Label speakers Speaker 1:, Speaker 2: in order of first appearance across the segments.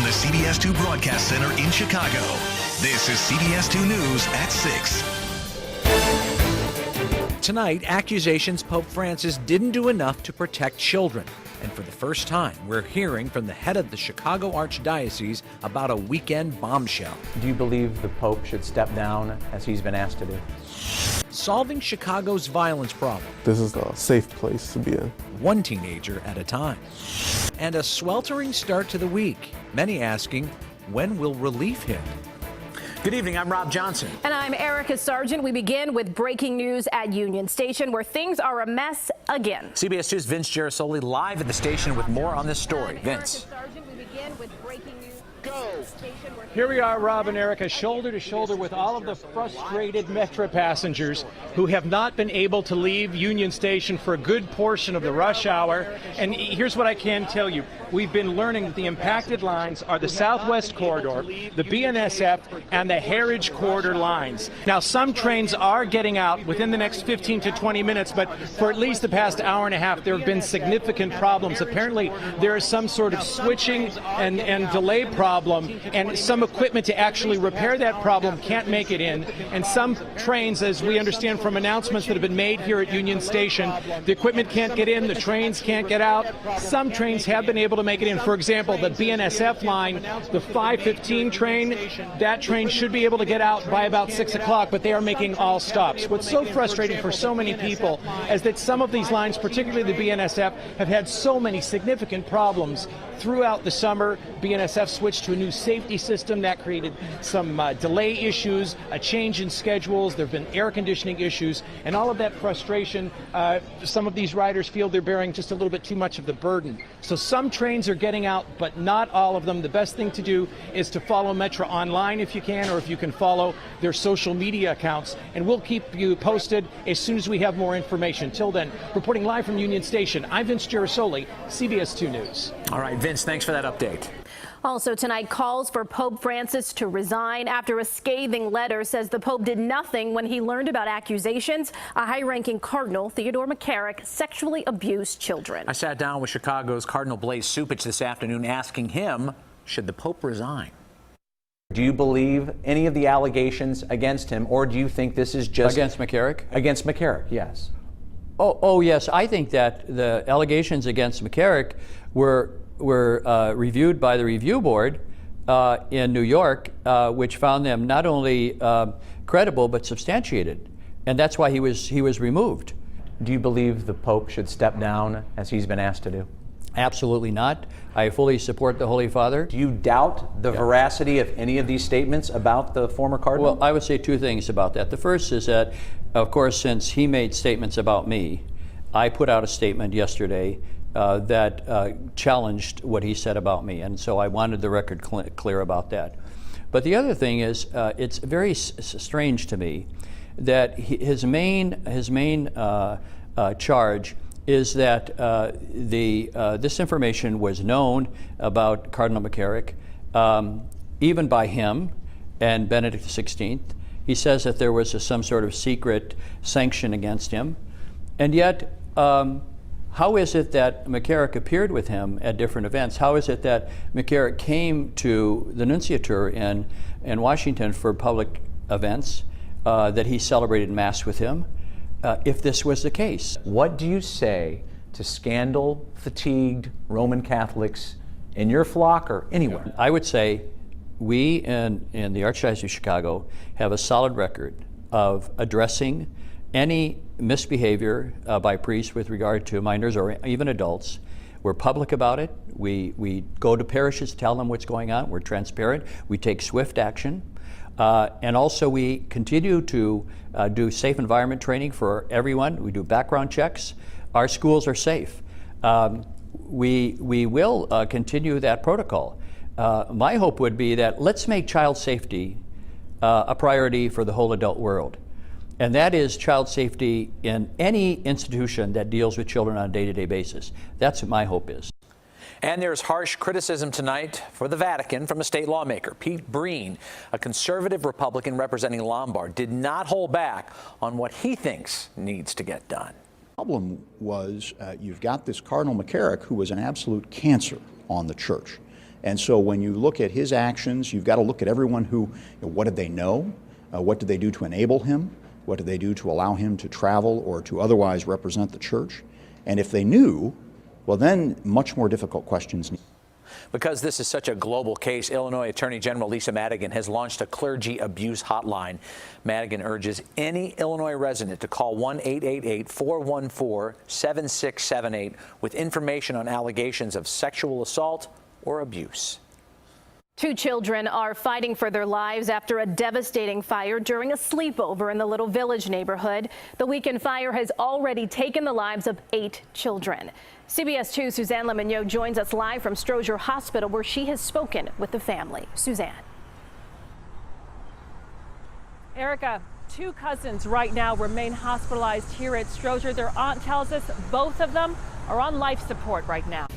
Speaker 1: the CBS 2 Broadcast Center in Chicago, this is CBS 2 News at 6.
Speaker 2: Tonight, accusations Pope Francis didn't do enough to protect children. And for the first time, we're hearing from the head of the Chicago Archdiocese about a weekend bombshell.
Speaker 3: Do you believe the Pope should step down as he's been asked to do?
Speaker 2: Solving Chicago's violence problem.
Speaker 4: This is a safe place to be in.
Speaker 2: One teenager at a time. And a sweltering start to the week. Many asking, when will relief hit?
Speaker 5: Good evening, I'm Rob Johnson.
Speaker 6: And I'm Erica Sargent. We begin with breaking news at Union Station, where things are a mess again.
Speaker 5: CBS 2's Vince Girasoli live at the station with more on this story. Vince.
Speaker 6: We begin with breaking news.
Speaker 5: Go.
Speaker 7: Here we are, Rob and Erica, shoulder to shoulder with all of the frustrated Metro passengers who have not been able to leave Union Station for a good portion of the rush hour. And here's what I can tell you. We've been learning that the impacted lines are the Southwest Corridor, the BNSF, and the Heritage Corridor lines. Now, some trains are getting out within the next 15 to 20 minutes, but for at least the past hour and a half, there have been significant problems. Apparently, there is some sort of switching and delay problem, and some equipment to actually repair that problem can't make it in. And some trains, as we understand from announcements that have been made here at Union Station, the equipment can't get in, the trains can't get out. Some trains have been able to make it in. For example, the BNSF line, the 5:15 train, that train should be able to get out by about 6 o'clock, but they are making all stops. What's so frustrating for so many people is that some of these lines, particularly the BNSF, have had so many significant problems throughout the summer. BNSF switched to a new safety system that created some delay issues, a change in schedules. There have been air conditioning issues, and all of that frustration, some of these riders feel they're bearing just a little bit too much of the burden. So some trains are getting out, but not all of them. The best thing to do is to follow Metro online if you can, or if you can follow their social media accounts, and we'll keep you posted as soon as we have more information. Till then, reporting live from Union Station, I'm Vince Girasoli, CBS 2 News.
Speaker 5: All right, Vince, thanks for that update.
Speaker 6: Also tonight, calls for Pope Francis to resign after a scathing letter says the Pope did nothing when he learned about accusations a high-ranking Cardinal, Theodore McCarrick, sexually abused children.
Speaker 5: I sat down with Chicago's Cardinal Blaise Supich this afternoon asking him, should the Pope resign?
Speaker 3: Do you believe any of the allegations against him, or do you think this is just...
Speaker 8: Against McCarrick?
Speaker 3: Against McCarrick, yes.
Speaker 8: Oh, yes. I think that the allegations against McCarrick were reviewed by the review board in New York, which found them not only credible but substantiated, and that's why he was removed.
Speaker 3: Do you believe the Pope should step down as he's been asked to do?
Speaker 8: Absolutely not. I fully support the Holy Father.
Speaker 3: Do you doubt the veracity of any of these statements about the former cardinal?
Speaker 8: Well, I would say two things about that. The first is that, of course, since he made statements about me, I put out a statement yesterday that challenged what he said about me, and so I wanted the record clear about that. But the other thing is, it's very strange to me that his main charge is that this information was known about Cardinal McCarrick, even by him and Benedict XVI. He says that there was some sort of secret sanction against him, and yet how is it that McCarrick appeared with him at different events? How is it that McCarrick came to the nunciature in Washington for public events, that he celebrated Mass with him, if this was the case?
Speaker 3: What do you say to scandal-fatigued Roman Catholics in your flock or anywhere?
Speaker 8: I would say we in the Archdiocese of Chicago have a solid record of addressing any misbehavior by priests with regard to minors or even adults. We're public about it. We go to parishes, tell them what's going on. We're transparent. We take swift action. And also we continue to do safe environment training for everyone. We do background checks. Our schools are safe. We will continue that protocol. My hope would be that let's make child safety a priority for the whole adult world. And that is child safety in any institution that deals with children on a day-to-day basis. That's what my hope is.
Speaker 5: And there's harsh criticism tonight for the Vatican from a state lawmaker. Pete Breen, a conservative Republican representing Lombard, did not hold back on what he thinks needs to get done.
Speaker 9: The problem was you've got this Cardinal McCarrick, who was an absolute cancer on the church. And so when you look at his actions, you've got to look at everyone who, what did they know? What did they do to enable him? What did they do to allow him to travel or to otherwise represent the church? And if they knew, well, then much more difficult questions.
Speaker 5: Because this is such a global case, Illinois Attorney General Lisa Madigan has launched a clergy abuse hotline. Madigan urges any Illinois resident to call 1-888-414-7678 with information on allegations of sexual assault or abuse.
Speaker 6: 2 children are fighting for their lives after a devastating fire during a sleepover in the Little Village neighborhood. The weekend fire has already taken the lives of 8 children. CBS 2's Suzanne Lemonnier joins us live from Stroger Hospital, where she has spoken with the family. Suzanne.
Speaker 10: Erica, 2 cousins right now remain hospitalized here at Stroger. Their aunt tells us both of them are on life support right now.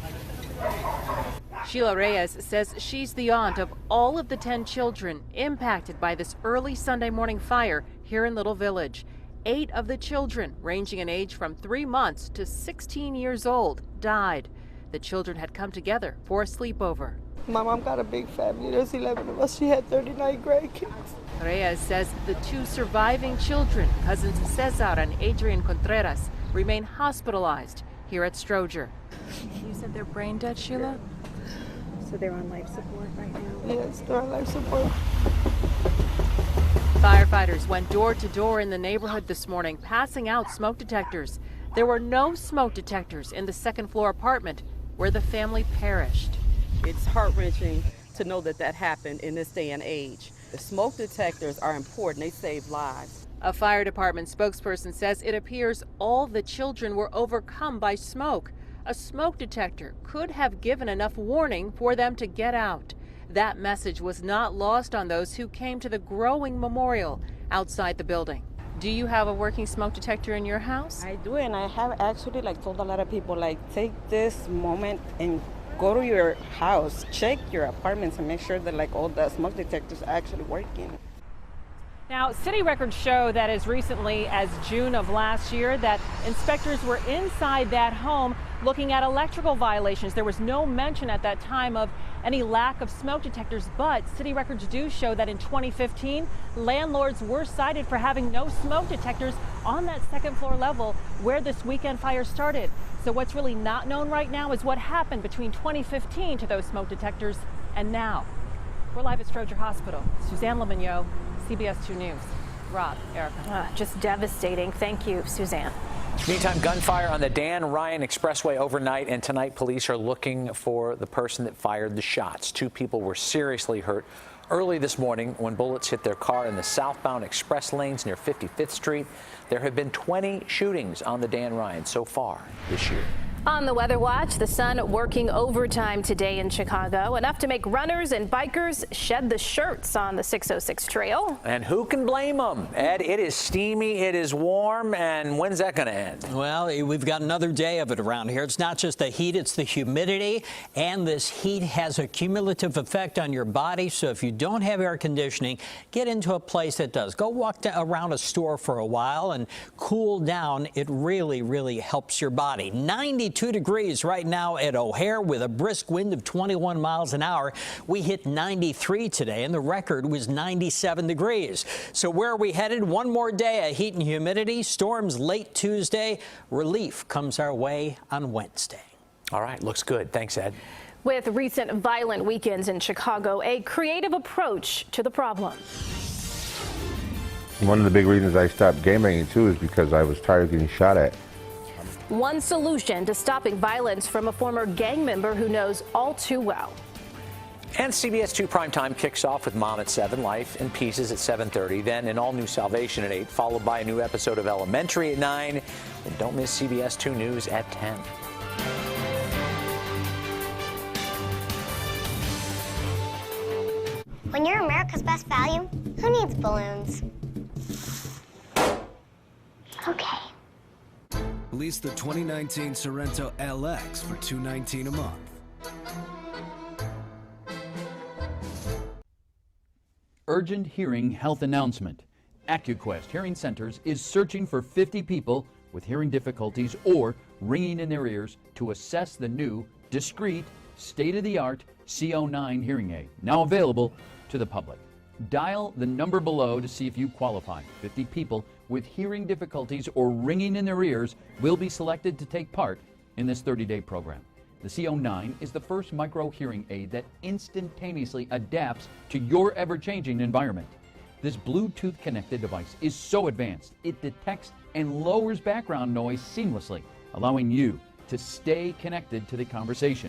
Speaker 10: Sheila Reyes says she's the aunt of all of the 10 children impacted by this early Sunday morning fire here in Little Village. 8 of the children, ranging in age from 3 months to 16 years old, died. The children had come together for a sleepover.
Speaker 11: My mom got a big family. There's 11 of us. She had 39 grandkids.
Speaker 10: Reyes says the 2 surviving children, cousins Cesar and Adrian Contreras, remain hospitalized here at Stroger. You said they're brain dead, Sheila? So they're on life support right now?
Speaker 11: Yes, they're on life support.
Speaker 10: Firefighters went door to door in the neighborhood this morning, passing out smoke detectors. There were no smoke detectors in the second-floor apartment where the family perished.
Speaker 12: It's heart-wrenching to know that that happened in this day and age. The smoke detectors are important. They save lives.
Speaker 10: A fire department spokesperson says it appears all the children were overcome by smoke. A smoke detector could have given enough warning for them to get out. That message was not lost on those who came to the growing memorial outside the building. Do you have a working smoke detector in your house?
Speaker 12: I do, and I have actually told a lot of people, take this moment and go to your house, check your apartments and make sure that all the smoke detectors are actually working.
Speaker 10: Now, city records show that as recently as June of last year that inspectors were inside that home looking at electrical violations. There was no mention at that time of any lack of smoke detectors, but city records do show that in 2015, landlords were cited for having no smoke detectors on that second floor level where this weekend fire started. So what's really not known right now is what happened between 2015 to those smoke detectors and now. We're live at Stroger Hospital. Suzanne Lemonnier, CBS 2 News. Rob, Erica.
Speaker 6: Just devastating. Thank you, Suzanne.
Speaker 5: Meantime, gunfire on the Dan Ryan Expressway overnight, and tonight police are looking for the person that fired the shots. 2 people were seriously hurt early this morning when bullets hit their car in the southbound express lanes near 55th Street. There have been 20 shootings on the Dan Ryan so far this year.
Speaker 6: On the Weather Watch, the sun working overtime today in Chicago, enough to make runners and bikers shed the shirts on the 606 trail.
Speaker 5: And who can blame them? Ed, it is steamy, it is warm, and when's that going to end?
Speaker 13: Well, we've got another day of it around here. It's not just the heat, it's the humidity, and this heat has a cumulative effect on your body. So if you don't have air conditioning, get into a place that does. Go walk around a store for a while and cool down. It really, really helps your body. 92 degrees right now at O'Hare with a brisk wind of 21 miles an hour. We hit 93 today, and the record was 97 degrees. So where are we headed? One more day of heat and humidity. Storms late Tuesday. Relief comes our way on Wednesday.
Speaker 5: All right, looks good. Thanks, Ed.
Speaker 6: With recent violent weekends in Chicago, a creative approach to the problem.
Speaker 14: One of the big reasons I stopped game banging, too, is because I was tired of getting shot at.
Speaker 6: One solution to stopping violence from a former gang member who knows all too well.
Speaker 5: And CBS 2 Primetime kicks off with Mom at 7, Life in Pieces at 7:30, then an all-new Salvation at 8, followed by a new episode of Elementary at 9. And don't miss CBS 2 News at 10.
Speaker 15: When you're America's best value, who needs balloons? Okay.
Speaker 16: Lease the 2019 Sorrento LX for $219 a month.
Speaker 17: Urgent hearing health announcement. AccuQuest Hearing Centers is searching for 50 people with hearing difficulties or ringing in their ears to assess the new, discreet, state-of-the-art CO9 hearing aid, now available to the public. Dial the number below to see if you qualify. 50 people with hearing difficulties or ringing in their ears will be selected to take part in this 30-day program. The CO9 is the first micro hearing aid that instantaneously adapts to your ever-changing environment. This Bluetooth connected device is so advanced, it detects and lowers background noise seamlessly, allowing you to stay connected to the conversation.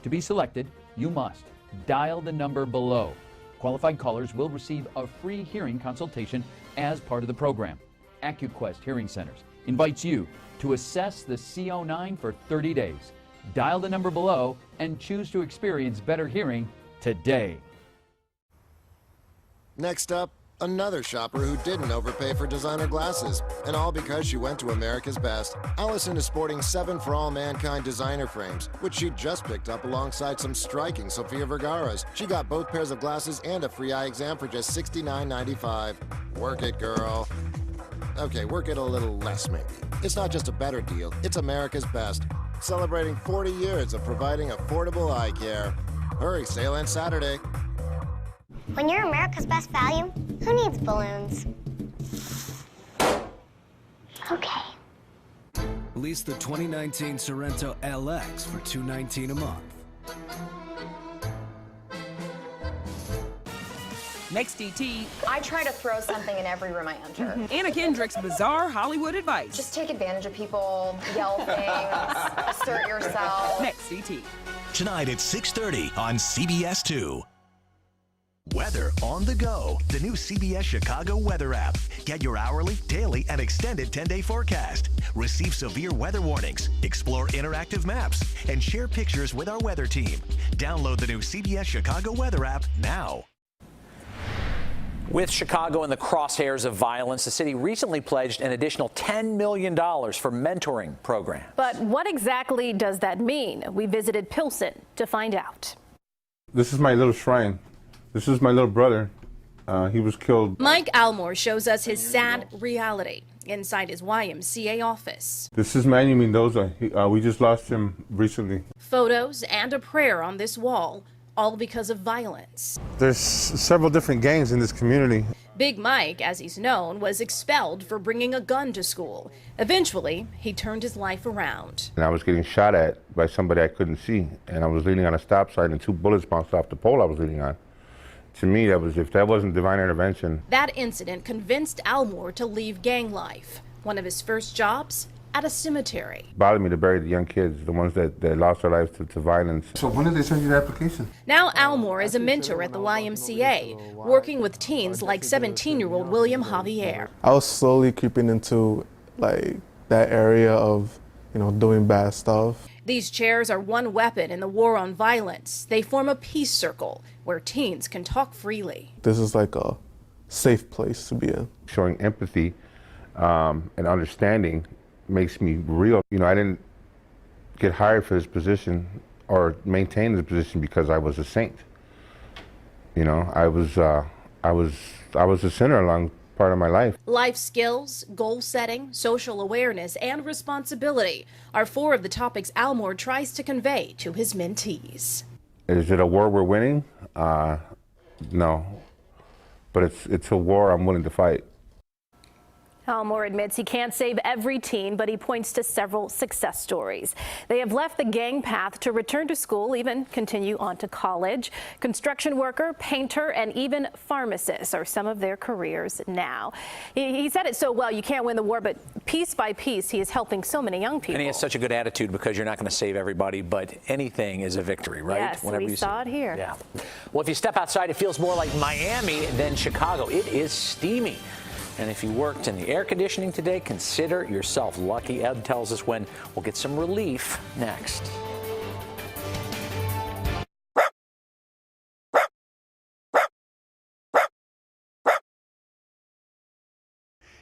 Speaker 17: To be selected, you must dial the number below. Qualified callers will receive a free hearing consultation as part of the program. AccuQuest Hearing Centers invites you to assess the CO9 for 30 days. Dial the number below and choose to experience better hearing today.
Speaker 18: Next up, another shopper who didn't overpay for designer glasses, and all because she went to America's Best. Allison is sporting 7 For All Mankind designer frames, which she just picked up alongside some striking Sofia Vergara's. She got both pairs of glasses and a free eye exam for just $69.95. Work it, girl. Okay, work it a little less, maybe. It's not just a better deal, it's America's Best, celebrating 40 years of providing affordable eye care. Hurry, sale ends Saturday.
Speaker 15: When you're America's Best Value, who needs balloons? Okay.
Speaker 16: Lease the 2019 Sorento LX for $219 a month.
Speaker 19: Next DT.
Speaker 20: I try to throw something in every room I enter.
Speaker 19: Anna Kendrick's bizarre Hollywood advice.
Speaker 20: Just take advantage of people, yell things, assert yourself.
Speaker 19: Next DT.
Speaker 1: Tonight at 6:30 on CBS 2. Weather on the go. The new CBS Chicago weather app. Get your hourly, daily, and extended 10-day forecast. Receive severe weather warnings, explore interactive maps, and share pictures with our weather team. Download the new CBS Chicago weather app now.
Speaker 5: With Chicago in the crosshairs of violence, the city recently pledged an additional $10 million for mentoring programs.
Speaker 6: But what exactly does that mean? We visited Pilsen to find out.
Speaker 14: This is my little shrine. This is my little brother. He was killed.
Speaker 21: Mike Almore shows us his sad reality inside his YMCA office.
Speaker 14: This is Manny Mendoza. We just lost him recently.
Speaker 21: Photos and a prayer on this wall, all because of violence.
Speaker 14: There's several different gangs in this community.
Speaker 21: Big Mike, as he's known, was expelled for bringing a gun to school. Eventually, he turned his life around.
Speaker 14: And I was getting shot at by somebody I couldn't see. And I was leaning on a stop sign and 2 bullets bounced off the pole I was leaning on. To me, if that wasn't divine intervention.
Speaker 21: That incident convinced Almore to leave gang life. One of his first jobs at a cemetery.
Speaker 14: It bothered me to bury the young kids, the ones that lost their lives to violence. So when did they send you the application?
Speaker 21: Now Almore is a mentor at the YMCA, working with teens like 17-year-old William Javier.
Speaker 4: I was slowly creeping into like that area of, doing bad stuff.
Speaker 21: These chairs are one weapon in the war on violence. They form a peace circle where teens can talk freely.
Speaker 4: This is like a safe place to be in.
Speaker 14: Showing empathy and understanding makes me real. I didn't get hired for this position or maintain this position because I was a saint. I was a sinner along part of my life.
Speaker 21: Life skills, goal setting, social awareness, and responsibility are 4 of the topics Almore tries to convey to his mentees.
Speaker 14: Is it a war we're winning? No, but it's a war I'm willing to fight.
Speaker 6: Almore admits he can't save every teen, but he points to several success stories. They have left the gang path to return to school, even continue on to college. Construction worker, painter, and even pharmacist are some of their careers now. He said it so well, you can't win the war, but piece by piece, he is helping so many young people.
Speaker 5: And he has such a good attitude because you're not going to save everybody, but anything is a victory, right?
Speaker 6: Yes, we saw it here.
Speaker 5: Yeah. Well, if you step outside, it feels more like Miami than Chicago. It is steamy. And if you worked in the air conditioning today, consider yourself lucky. Ed tells us when. We'll get some relief next.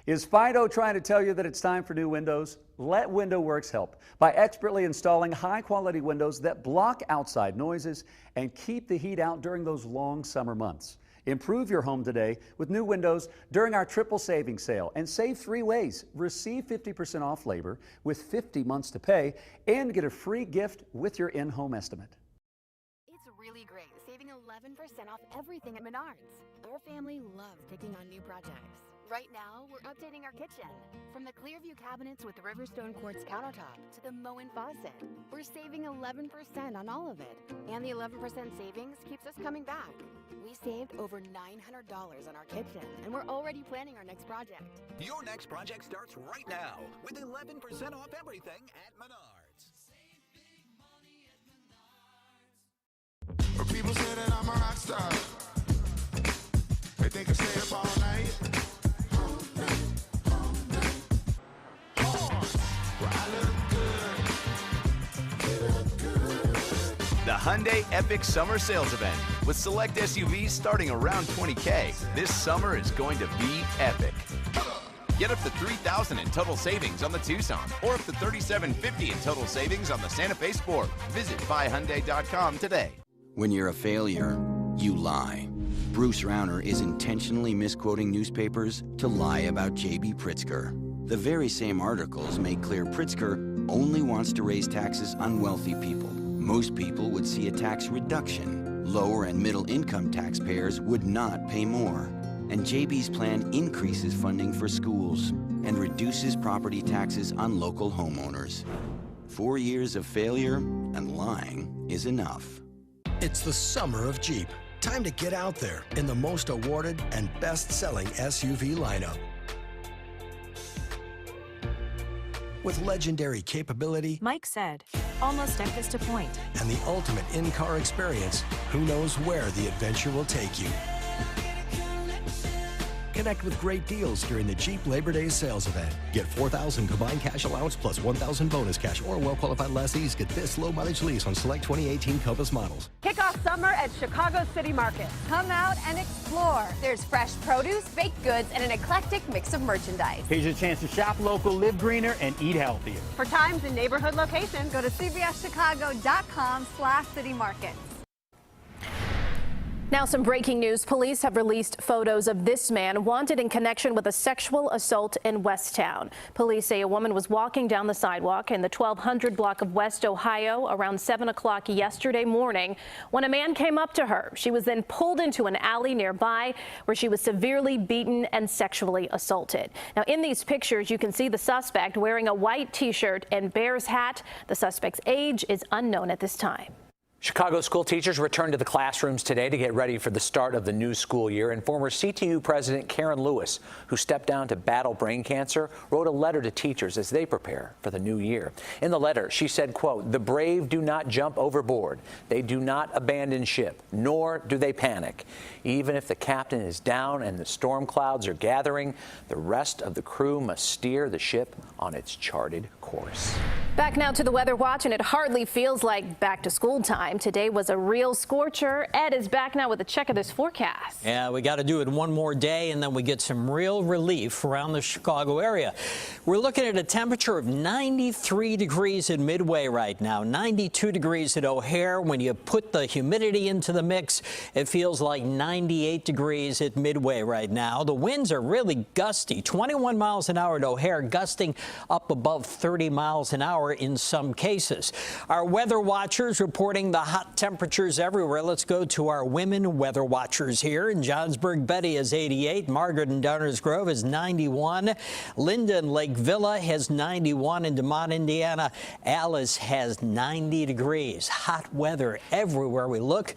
Speaker 22: Is Fido trying to tell you that it's time for new windows? Let WindowWorks help by expertly installing high-quality windows that block outside noises and keep the heat out during those long summer months. Improve your home today with new windows during our triple savings sale and save 3 ways. Receive 50% off labor with 50 months to pay and get a free gift with your in-home estimate.
Speaker 2: really great, saving 11% off everything at Menards. Our family loves taking on new projects. Right now, we're updating our kitchen. From the Clearview cabinets with the Riverstone quartz countertop to the Moen faucet, we're saving 11% on all of it. And the 11% savings keeps us coming back. We saved over $900 on our kitchen, and we're already planning our next project.
Speaker 1: Your next project starts right now with 11% off everything at Menards.
Speaker 7: People say that I'm a rock star. They think I stay up all night.
Speaker 23: The Hyundai Epic Summer Sales Event. With select SUVs starting around $20K, this summer is going to be epic. Get up to $3,000 in total savings on the Tucson, or up to $3,750 in total savings on the Santa Fe Sport. Visit buyhyundai.com today.
Speaker 24: When you're a failure, you lie. Bruce Rauner is intentionally misquoting newspapers to lie about J.B. Pritzker. The very same articles make clear Pritzker only wants to raise taxes on wealthy people. Most people would see a tax reduction. Lower and middle income taxpayers would not pay more. And JB's plan increases funding for schools and reduces property taxes on local homeowners. 4 years of failure and lying is enough.
Speaker 25: It's the summer of Jeep. Time to get out there in the most awarded and best-selling SUV lineup. With legendary capability,
Speaker 26: Mike said, almost at Vista Point,
Speaker 25: and the ultimate in-car experience, who knows where the adventure will take you. Connect with great deals during the Jeep Labor Day sales event. Get $4,000 combined cash allowance plus $1,000 bonus cash, or well-qualified lessees get this low-mileage lease on select 2018 Compass models.
Speaker 27: Kick off summer at Chicago City Market. Come out and explore. There's fresh produce, baked goods, and an eclectic mix of merchandise.
Speaker 28: Here's your chance to shop local, live greener, and eat healthier.
Speaker 27: For times and neighborhood locations, go to cbschicago.com/citymarket.
Speaker 6: Now some breaking news. Police have released photos of this man wanted in connection with a sexual assault in Westtown. Police say a woman was walking down the sidewalk in the 1200 block of West Ohio around 7 o'clock yesterday morning when a man came up to her. She was then pulled into an alley nearby where she was severely beaten and sexually assaulted. Now in these pictures you can see the suspect wearing a white t-shirt and bear's hat. The suspect's age is unknown at this time.
Speaker 5: Chicago school teachers returned to the classrooms today to get ready for the start of the new school year. And former CTU President Karen Lewis, who stepped down to battle brain cancer, wrote a letter to teachers as they prepare for the new year. In the letter, she said, quote, "The brave do not jump overboard. They do not abandon ship, nor do they panic. Even if the captain is down and the storm clouds are gathering, the rest of the crew must steer the ship on its charted course."
Speaker 6: Back now to the Weather Watch, and it hardly feels like back to school time. Today was a real scorcher. Ed is back now with a check of this forecast.
Speaker 13: Yeah, we got to do it one more day, and then we get some real relief around the Chicago area. We're looking at a temperature of 93 degrees at Midway right now, 92 degrees at O'Hare. When you put the humidity into the mix, it feels like 98 degrees at Midway right now. The winds are really gusty, 21 miles an hour at O'Hare, gusting up above 30 miles an hour in some cases. Our weather watchers reporting the hot temperatures everywhere. Let's go to our women weather watchers here. In Johnsburg, Betty is 88. Margaret in Downers Grove is 91. Linda in Lake Villa has 91. In DeMont, Indiana, Alice has 90 degrees. Hot weather everywhere we look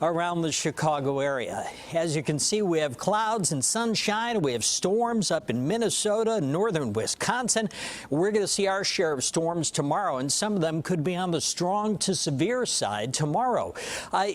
Speaker 13: around the Chicago area. As you can see, we have clouds and sunshine. We have storms up in Minnesota, northern Wisconsin. We're going to see our share of storms tomorrow, and some of them could be on the strong to severe side tomorrow.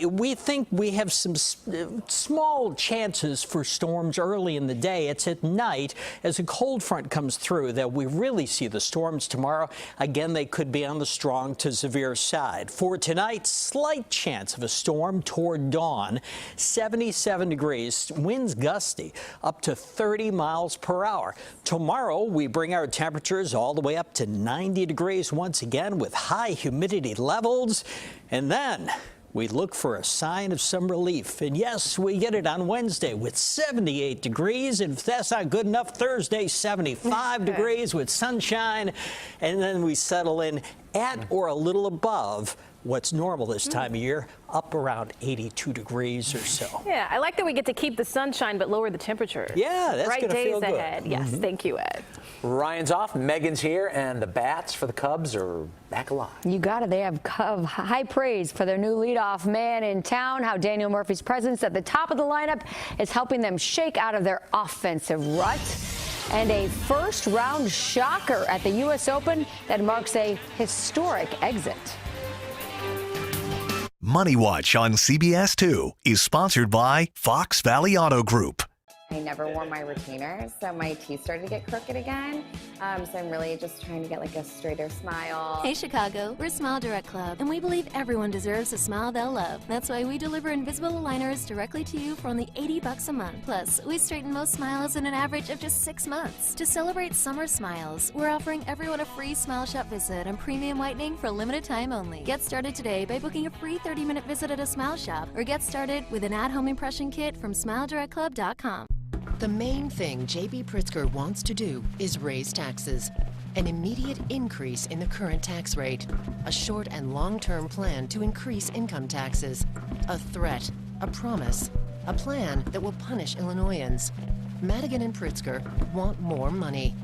Speaker 13: We think we have some small chances for storms early in the day. It's at night as a cold front comes through that we really see the storms tomorrow. Again, they could be on the strong to severe side. For tonight, slight chance of a storm toward dawn. 77 degrees, winds gusty up to 30 miles per hour. Tomorrow, we bring our temperatures all the way up to 90 degrees once again with high humidity levels. And then we look for a sign of some relief. And yes, we get it on Wednesday with 78 degrees. And if that's not good enough, Thursday, 75 degrees with sunshine. And then we settle in at or a little above what's normal this time of year, up around 82 degrees or so.
Speaker 6: Yeah, I like that we get to keep the sunshine but lower the temperature.
Speaker 13: Yeah, that's
Speaker 6: Bright
Speaker 13: going to feel
Speaker 6: days
Speaker 13: good.
Speaker 6: ahead. Yes, thank you, Ed.
Speaker 5: Ryan's off, Megan's here, and the bats for the Cubs are back alive.
Speaker 3: You got it. They have high praise for their new leadoff man in town, how Daniel Murphy's presence at the top of the lineup is helping them shake out of their offensive rut. And a first-round shocker at the U.S. Open that marks a historic exit.
Speaker 1: Money Watch on CBS 2 is sponsored by Fox Valley Auto Group.
Speaker 20: I never wore my retainers, so my teeth started to get crooked again. So I'm really just trying to get like a straighter smile.
Speaker 8: Hey Chicago, we're Smile Direct Club, and we believe everyone deserves a smile they'll love. That's why we deliver invisible aligners directly to you for only $80 a month. Plus, we straighten most smiles in an average of just 6 months. To celebrate summer smiles, we're offering everyone a free Smile Shop visit and premium whitening for a limited time only. Get started today by booking a free 30-minute visit at a Smile Shop, or get started with an at-home impression kit from SmileDirectClub.com.
Speaker 9: The main thing J.B. Pritzker wants to do is raise taxes. An immediate increase in the current tax rate. A short and long-term plan to increase income taxes. A threat, a promise, a plan that will punish Illinoisans. Madigan and Pritzker want more money.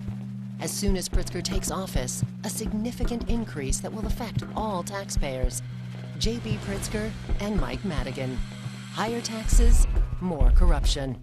Speaker 9: As soon as Pritzker takes office, a significant increase that will affect all taxpayers. J.B. Pritzker and Mike Madigan. Higher taxes, more corruption.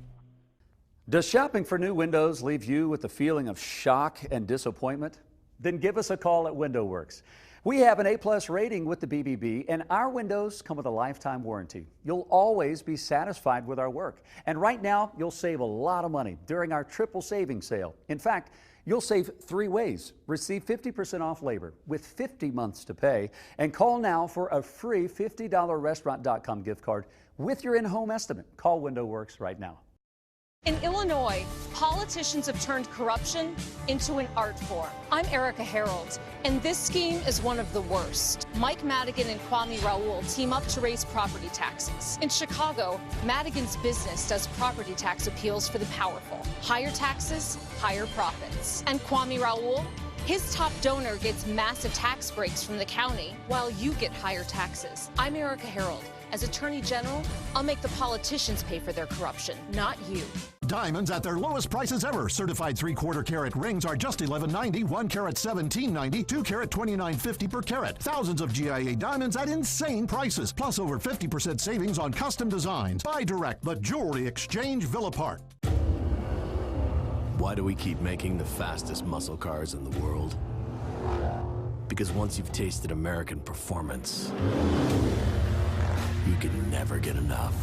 Speaker 22: Does shopping for new windows leave you with a feeling of shock and disappointment? Then give us a call at WindowWorks. We have an A+ rating with the BBB, and our windows come with a lifetime warranty. You'll always be satisfied with our work. And right now, you'll save a lot of money during our triple savings sale. In fact, you'll save 3 ways. Receive 50% off labor with 50 months to pay, and call now for a free $50 restaurant.com gift card with your in-home estimate. Call WindowWorks right now.
Speaker 10: In Illinois, politicians have turned corruption into an art form. I'm Erica Harold, and this scheme is one of the worst. Mike Madigan and Kwame Raoul team up to raise property taxes. In Chicago, Madigan's business does property tax appeals for the powerful. Higher taxes, higher profits. And Kwame Raoul? His top donor gets massive tax breaks from the county, while you get higher taxes. I'm Erica Harold. As Attorney General, I'll make the politicians pay for their corruption, not you.
Speaker 11: Diamonds at their lowest prices ever. Certified 3/4 carat rings are just $11.90, 1 carat $17.90, 2 carat $29.50 per carat. Thousands of GIA diamonds at insane prices, plus over 50% savings on custom designs. Buy direct, the Jewelry Exchange Villa Park.
Speaker 12: Why do we keep making the fastest muscle cars in the world? Because once you've tasted American performance, you can never get enough.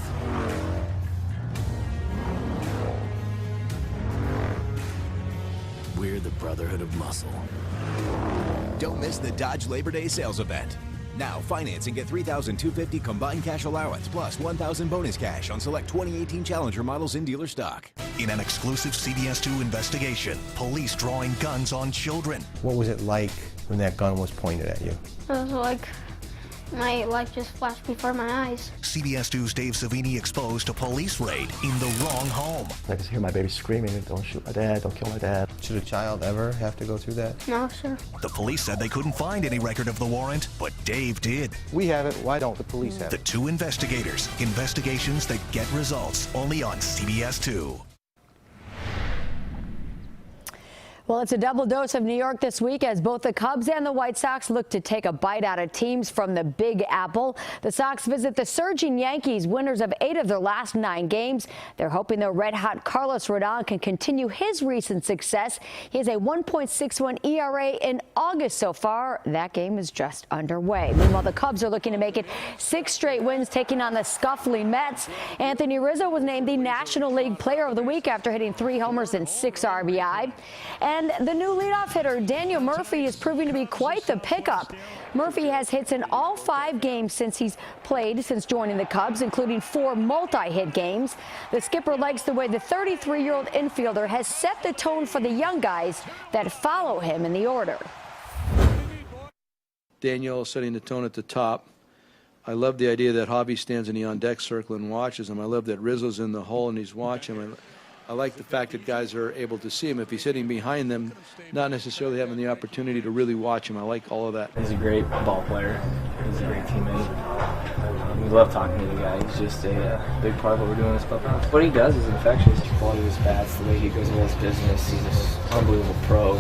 Speaker 12: We're the Brotherhood of Muscle.
Speaker 23: Don't miss the Dodge Labor Day sales event. Now finance and get $3,250 combined cash allowance plus $1,000 bonus cash on select 2018 Challenger models in dealer stock.
Speaker 1: In an exclusive CBS 2 investigation, police drawing guns on children.
Speaker 17: What was it like when that gun was pointed at you?
Speaker 18: It was like my life just flashed before my eyes.
Speaker 1: CBS 2's Dave Savini exposed a police raid in the wrong home.
Speaker 17: I just hear my baby screaming, don't shoot my dad, don't kill my dad. Should a child ever have to go through that?
Speaker 18: No, sir.
Speaker 1: The police said they couldn't find any record of the warrant, but Dave did.
Speaker 17: We have it, why don't the police have
Speaker 1: The
Speaker 17: it?
Speaker 1: 2 investigators, investigations that get results, only on CBS 2.
Speaker 3: Well, it's a double dose of New York this week as both the Cubs and the White Sox look to take a bite out of teams from the Big Apple. The Sox visit the surging Yankees, winners of 8 of their last 9 games. They're hoping the red-hot Carlos Rodon can continue his recent success. He has a 1.61 ERA in August so far. That game is just underway. Meanwhile, the Cubs are looking to make it 6 straight wins, taking on the scuffling Mets. Anthony Rizzo was named the National League Player of the Week after hitting 3 homers and 6 RBI. And the new leadoff hitter, Daniel Murphy, is proving to be quite the pickup. Murphy has hits in all 5 games since he's played since joining the Cubs, including 4 multi-hit games. The skipper likes the way the 33-year-old infielder has set the tone for the young guys that follow him in the order.
Speaker 29: Daniel setting the tone at the top. I love the idea that Javi stands in the on-deck circle and watches him. I love that Rizzo's in the hole and he's watching him. I like the fact that guys are able to see him. If he's hitting behind them, not necessarily having the opportunity to really watch him. I like all of that.
Speaker 30: He's a great ball player.
Speaker 2: He's a great teammate. We love talking to the guy. He's just a big part of what we're doing in this clubhouse. What he does is infectious. The quality of his bats, the way he goes about his business, he's just an unbelievable pro.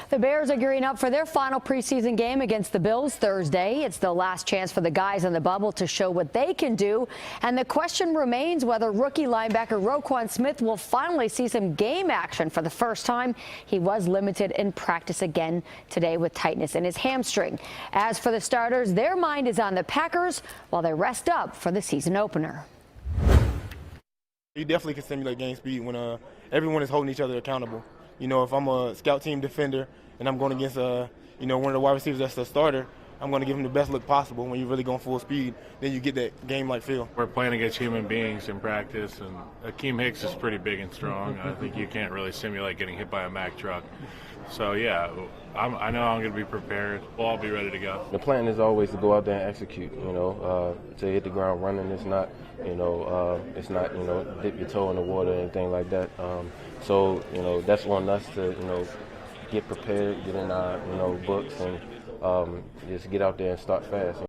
Speaker 3: The Bears are gearing up for their final preseason game against the Bills Thursday. It's the last chance for the guys in the bubble to show what they can do. And the question remains whether rookie linebacker Roquan Smith will finally see some game action for the first time. He was limited in practice again today with tightness in his hamstring. As for the starters, their mind is on the Packers while they rest up for the season opener.
Speaker 4: You definitely can simulate game speed when everyone is holding each other accountable. You know, if I'm a scout team defender and I'm going against, one of the wide receivers that's the starter, I'm going to give him the best look possible. When you're really going full speed, then you get that game-like feel.
Speaker 7: We're playing against human beings in practice, and Akeem Hicks is pretty big and strong. I think you can't really simulate getting hit by a Mack truck. So, yeah, I know I'm going to be prepared. We'll all be ready to go.
Speaker 17: The plan is always to go out there and execute, to hit the ground running. It's not, dip your toe in the water or anything like that. So, that's on us to, get prepared, get in our, books, and just get out there and start fast.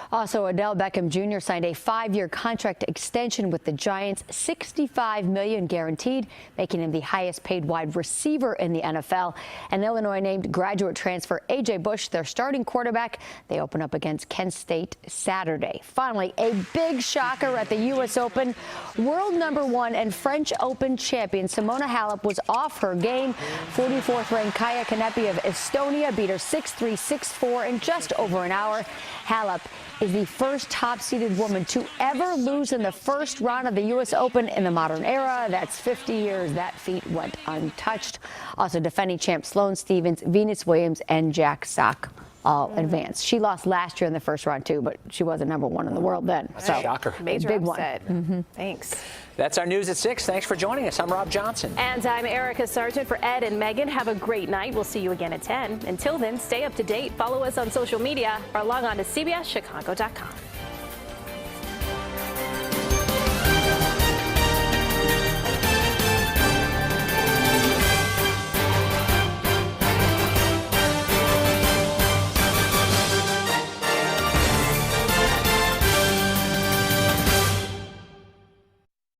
Speaker 3: Also, Odell Beckham Jr. signed a 5-year contract extension with the Giants, $65 million guaranteed, making him the highest paid wide receiver in the NFL. And Illinois named graduate transfer A.J. Bush their starting quarterback. They open up against Kent State Saturday. Finally, a big shocker at the U.S. Open. World #1 and French Open champion Simona Halep was off her game. 44th ranked Kaya Kanepi of Estonia beat her 6-3, 6-4 in just over an hour. Halep is the first top-seeded woman to ever lose in the first round of the U.S. Open in the modern era. That's 50 years that feat went untouched. Also, defending champ Sloane Stephens, Venus Williams, and JAC all advanced. She lost last year in the first round, too, but she wasn't #1 in the world then. So,
Speaker 5: shocker.
Speaker 6: Major
Speaker 3: big
Speaker 6: upset.
Speaker 3: one.
Speaker 6: Thanks.
Speaker 5: That's our news at 6. Thanks for joining us. I'm Rob Johnson.
Speaker 6: And I'm Erica Sargent for Ed and Megan. Have a great night. We'll see you again at 10. Until then, stay up to date. Follow us on social media or log on to CBSChicago.com.